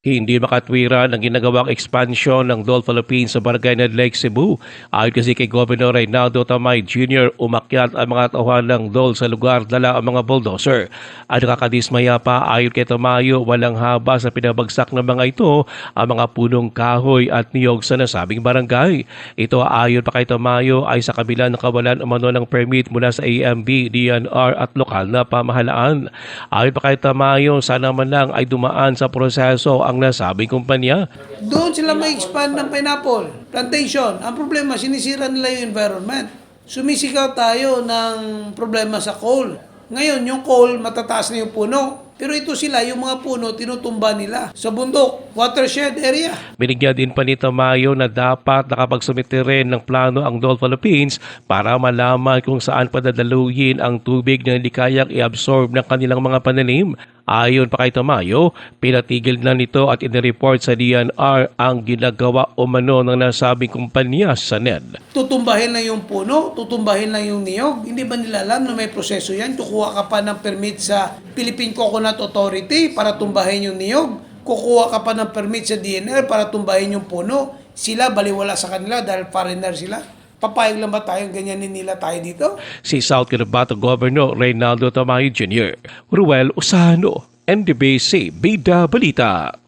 Hindi makatwiran ang ginagawang expansion ng Dole Philippines sa barangay ng Lake Cebu. Ayon kasi kay Governor Reynaldo Tamay Jr., umakyat ang mga tauhan ng Dole sa lugar dala ang mga bulldozer. Ang nakakadismaya pa, ayon kay Tamayo, walang haba sa pinabagsak ng mga ito ang mga punong kahoy at niyog sa nasabing barangay. Ito ayon pa kay Tamayo ay sa kabila ng kawalan umano ng permit mula sa AMB, DNR at lokal na pamahalaan. Ayon pa kay Tamayo, sana man lang ay dumaan sa proseso ang nasabing kumpanya. Doon sila mag-expand ng pineapple plantation. Ang problema, sinisira nila yung environment. Sumisigaw tayo ng problema sa coal. Ngayon, yung coal, matataas na yung puno. Pero ito sila, yung mga puno, tinutumba nila sa bundok, watershed area. Binigyan din pa ni Tamayo na dapat nakapagsumite rin ng plano ang Dole Philippines para malaman kung saan padadaluyin ang tubig na hindi kayang i-absorb ng kanilang mga pananim. Ayon pa kay Tamayo, pinatigil na nito at inireport sa DNR ang ginagawa umano ng nasabing kumpanya sa NED. Tutumbahin lang yung puno, tutumbahin lang yung niyog. Hindi ba nila alam na may proseso yan? Kukuha ka pa ng permit sa Philippine Coconut Authority para tumbahin yung niyog. Kukuha ka pa ng permit sa DNR para tumbahin yung puno. Sila baliwala sa kanila dahil foreigner sila. Papayag lang ba tayong ganyanin nila tayo dito? Si South Cotabato Governor Reynaldo Tamayo Jr., Ruel Usano, NDBC Bida Balita.